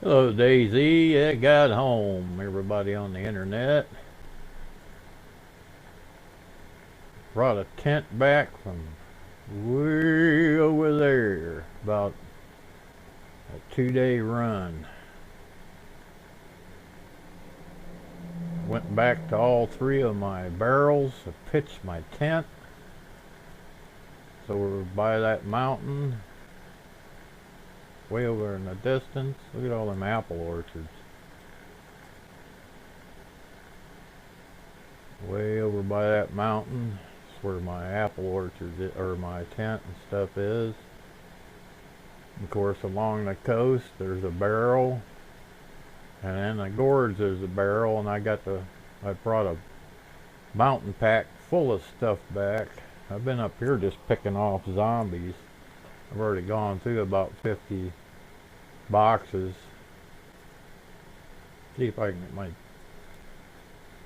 Hello, Daisy. I got home. Everybody on the internet. Brought a tent back from way over there. About a 2-day run. Went back to all 3 of my barrels to pitch my tent. So we're by that mountain. Way over in the distance. Look at all them apple orchards. Way over by that mountain. That's where my apple orchard, or my tent and stuff is. Of course, along the coast, there's a barrel. And in the gorge, there's a barrel. And I brought a mountain pack full of stuff back. I've been up here just picking off zombies. I've already gone through about 50 boxes. See if I can get my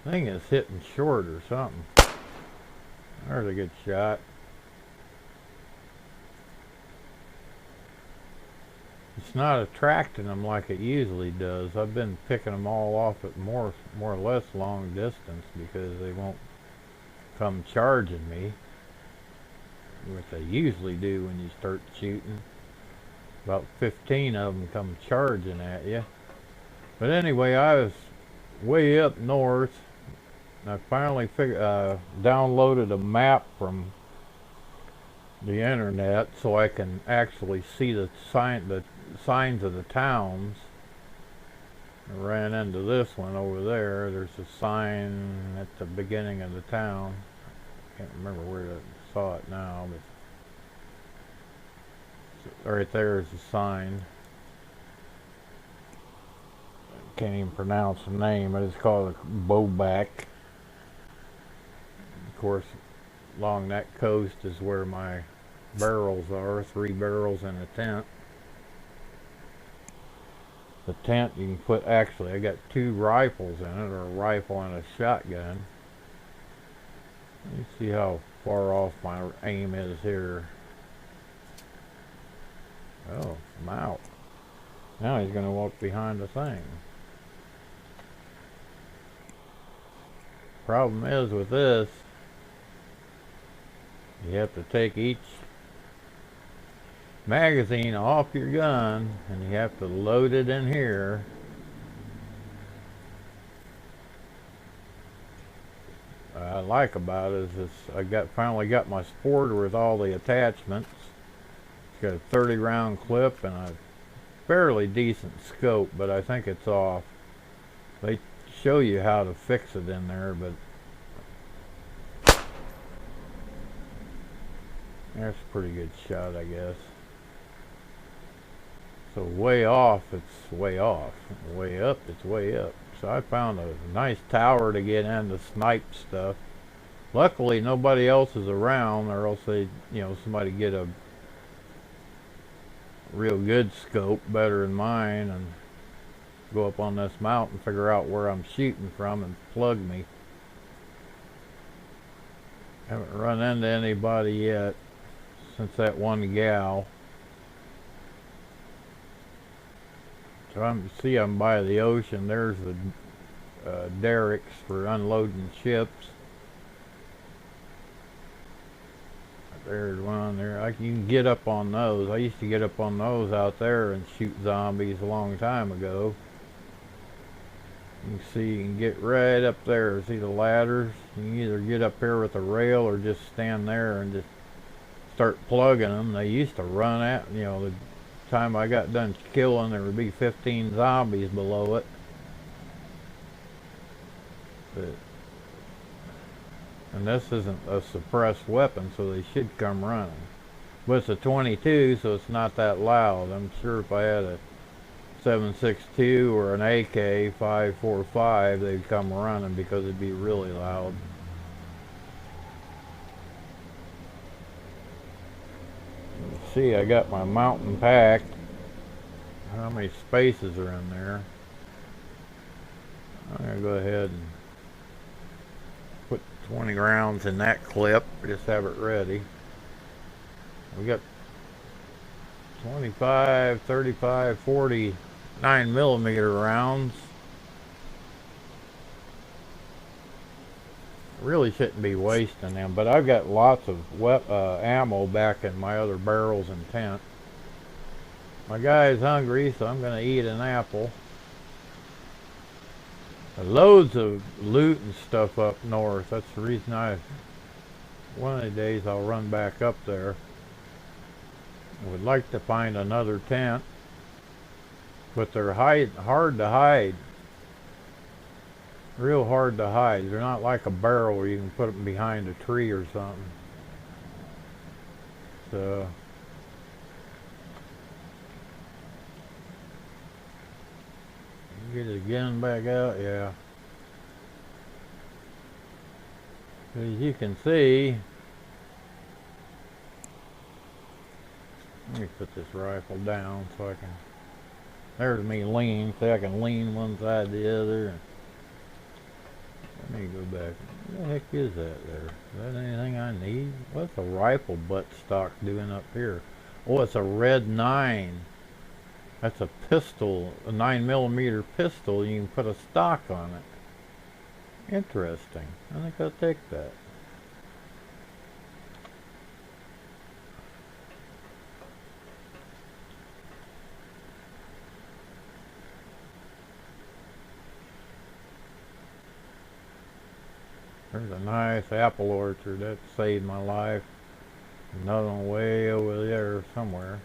thing is hitting short or something. There's a good shot. It's not attracting them like it usually does. I've been picking them all off at more or less long distance because they won't come charging me. What they usually do when you start shooting. About 15 of them come charging at you. But anyway, I was way up north. I finally downloaded a map from the internet so I can actually see the signs of the towns. I ran into this one over there. There's a sign at the beginning of the town. Can't remember where I saw it now, but right there is the sign. Can't even pronounce the name, but it's called a Bowback. Of course, along that coast is where my barrels are, 3 barrels in a tent. The tent you can put, actually I got 2 rifles in it, or a rifle and a shotgun. Let me see how far off my aim is here. Oh, I'm out. Now he's going to walk behind the thing. Problem is with this, you have to take each magazine off your gun and you have to load it in here. What I like about it is I finally got my sporter with all the attachments. It's got a 30 round clip and a fairly decent scope, but I think it's off. They show you how to fix it in there, but that's a pretty good shot, I guess. So way off, it's way off. Way up, it's way up. So I found a nice tower to get in to snipe stuff. Luckily, nobody else is around, or else somebody get a real good scope, better than mine, and go up on this mountain, figure out where I'm shooting from, and plug me. Haven't run into anybody yet since that one gal. So I'm by the ocean. There's the derricks for unloading ships. There's one there. You can get up on those. I used to get up on those out there and shoot zombies a long time ago. You can see, you can get right up there. See the ladders? You can either get up here with a rail or just stand there and just start plugging them. They used to run at, the time I got done killing, there would be 15 zombies below it. And this isn't a suppressed weapon, so they should come running. But it's a 22, so it's not that loud. I'm sure if I had a 7.62 or an AK 5.45, they'd come running because it'd be really loud. Let's see, I got my mountain pack. How many spaces are in there? I'm going to go ahead and put 20 rounds in that clip. Just have it ready. We got 25, 35, 40 9mm rounds. Really shouldn't be wasting them, but I've got lots of ammo back in my other barrels and tent. My guy's hungry, so I'm going to eat an apple. Loads of loot and stuff up north. That's the reason one of the days I'll run back up there. I would like to find another tent, but they're hard to hide. Real hard to hide. They're not like a barrel where you can put them behind a tree or something. So get it again back out, yeah. As you can see, let me put this rifle down so I can. There's me lean. See, I can lean one side to the other. Let me go back. What the heck is that there? Is that anything I need? What's a rifle butt stock doing up here? Oh, it's a red 9. That's a pistol, a 9mm pistol. You can put a stock on it. Interesting. I think I'll take that. There's a nice apple orchard. That saved my life. Another one way over there somewhere.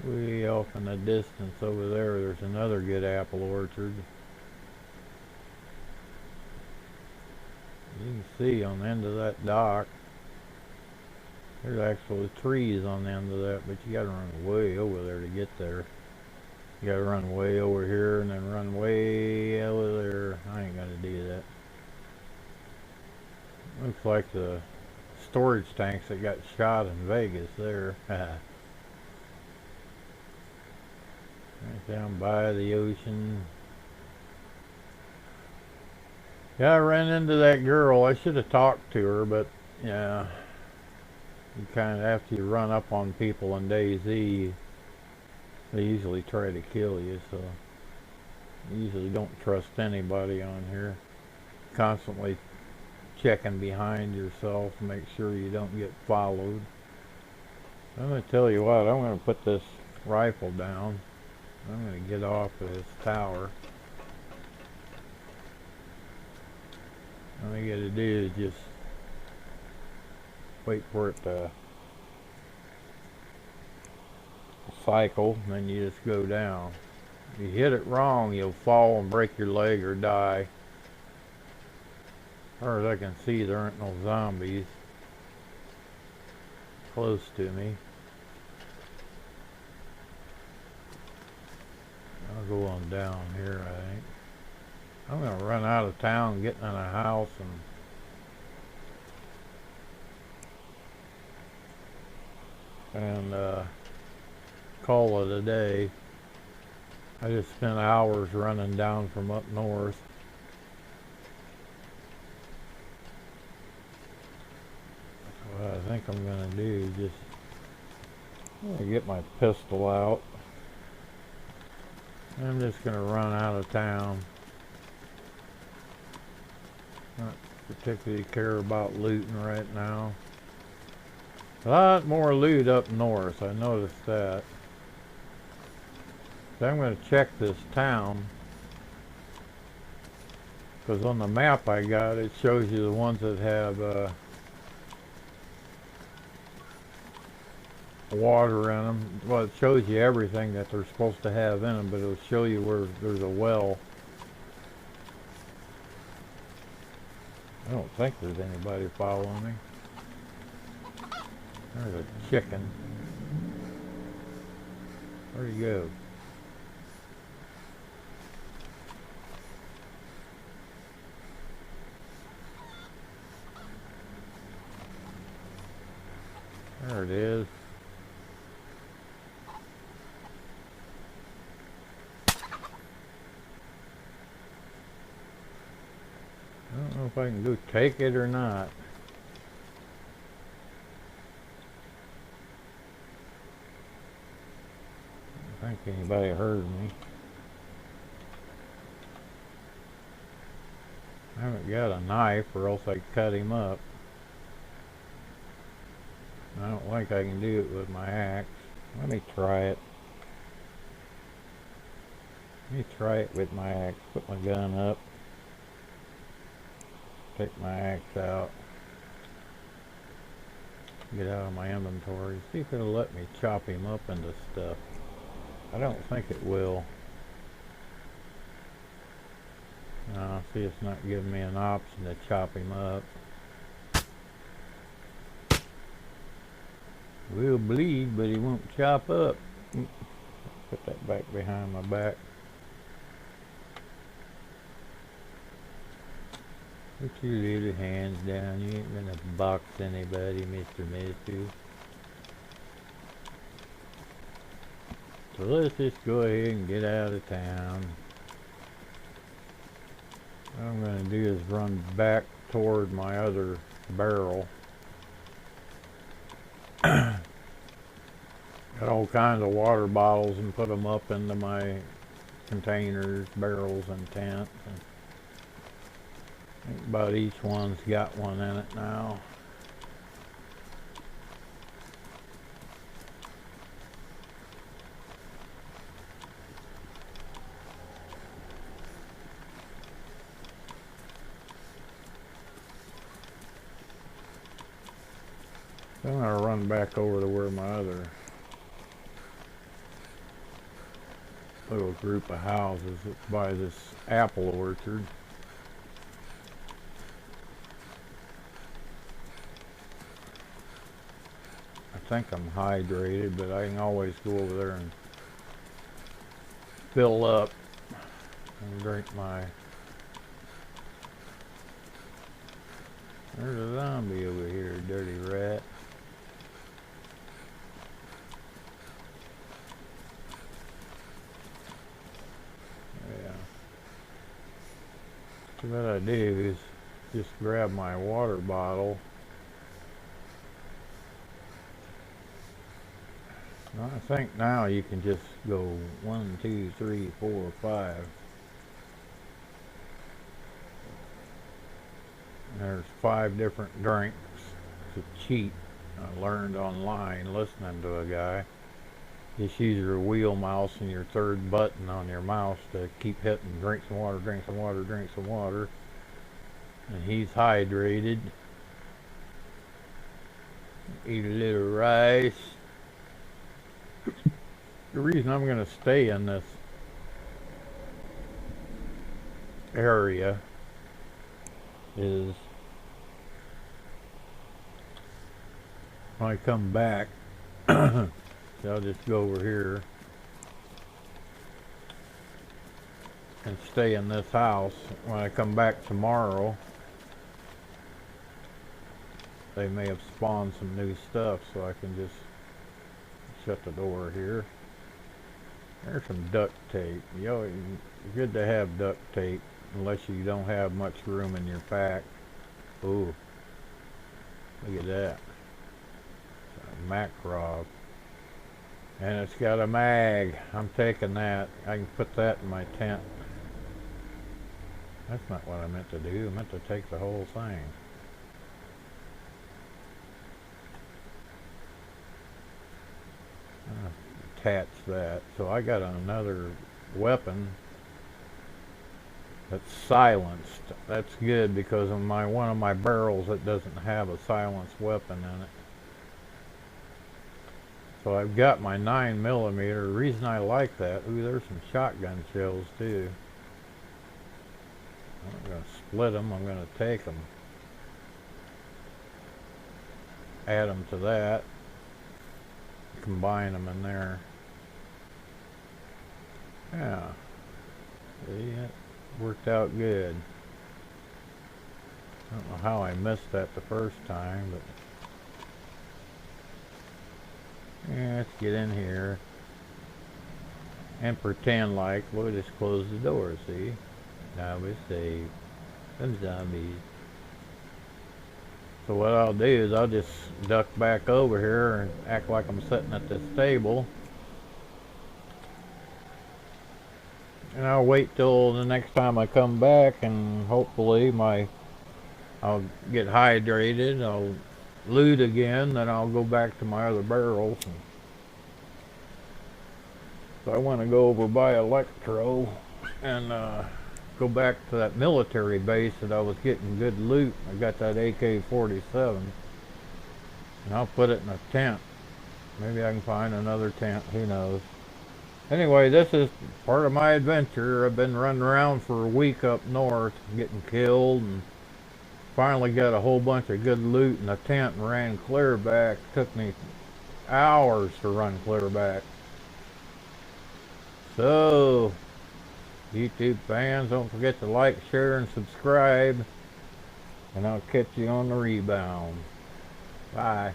Way off in the distance over there, there's another good apple orchard. You can see on the end of that dock, there's actually trees on the end of that, but you gotta run way over there to get there. You gotta run way over here and then run way over there. I ain't gonna do that. Looks like the storage tanks that got shot in Vegas there. Right down by the ocean. Yeah, I ran into that girl. I should have talked to her, but yeah. You kind of, after you run up on people on DayZ, they usually try to kill you, so you usually don't trust anybody on here. Constantly checking behind yourself to make sure you don't get followed. I'm going to tell you what, I'm going to put this rifle down. I'm going to get off of this tower. All I got to do is just wait for it to cycle, and then you just go down. If you hit it wrong, you'll fall and break your leg or die. As far as I can see, there aren't no zombies close to me. I'll go on down here, I think. I'm going to run out of town, get in a house, and call it a day. I just spent hours running down from up north. What I think I'm going to do is just get my pistol out. I'm just going to run out of town. Not particularly care about looting right now. A lot more loot up north, I noticed that. So I'm going to check this town, because on the map I got, it shows you the ones that have water in them. Well, it shows you everything that they're supposed to have in them, but it'll show you where there's a well. I don't think there's anybody following me. There's a chicken. Where'd he go? There it is. I don't know if I can go take it or not. think anybody heard me. I haven't got a knife or else I'd cut him up. I don't think I can do it with my axe. Let me try it. Let me try it with my axe. Put my gun up. Take my axe out. Get out of my inventory. See if it'll let me chop him up into stuff. I don't think it will. No, see, it's not giving me an option to chop him up. Will bleed, but he won't chop up. Put that back behind my back. Put your little hands down. You ain't gonna box anybody, Mr. Mister. So let's just go ahead and get out of town. What I'm gonna do is run back toward my other barrel. Got all kinds of water bottles and put them up into my containers, barrels, and tents. And I think about each one's got one in it now. So I'm gonna run back over to where my other little group of houses is by this apple orchard. I think I'm hydrated, but I can always go over there and fill up and drink my... There's a zombie over here, dirty rat. So what I do is just grab my water bottle. Well, I think now you can just go 1, 2, 3, 4, 5. There's 5 different drinks to cheat. I learned online listening to a guy. Just use your wheel mouse and your third button on your mouse to keep hitting drink some water, drink some water, drink some water. And he's hydrated. Eat a little rice. The reason I'm going to stay in this area is when I come back, so I'll just go over here and stay in this house. When I come back tomorrow, they may have spawned some new stuff, so I can just shut the door here. There's some duct tape. Yo, good to have duct tape, unless you don't have much room in your pack. Ooh, look at that. A Makrov. And it's got a mag. I'm taking that. I can put that in my tent. That's not what I meant to do. I meant to take the whole thing. Attach that. So I got another weapon that's silenced. That's good because of one of my barrels that doesn't have a silenced weapon in it. So I've got my 9mm. The reason I like that, ooh, there's some shotgun shells too. I'm going to split them. I'm going to take them, add them to that, combine them in there. Yeah, see, it worked out good. I don't know how I missed that the first time, but yeah, let's get in here and pretend like we'll just close the door, see? Now we're safe. Them zombies. So what I'll do is I'll just duck back over here and act like I'm sitting at this table. And I'll wait till the next time I come back, and hopefully I'll get hydrated, I'll loot again, then I'll go back to my other barrels. So I want to go over by Electro and go back to that military base that I was getting good loot. I got that AK-47, and I'll put it in a tent. Maybe I can find another tent, who knows. Anyway, this is part of my adventure. I've been running around for a week up north, getting killed, and finally got a whole bunch of good loot in a tent and ran clear back. Took me hours to run clear back. So, YouTube fans, don't forget to like, share, and subscribe. And I'll catch you on the rebound. Bye.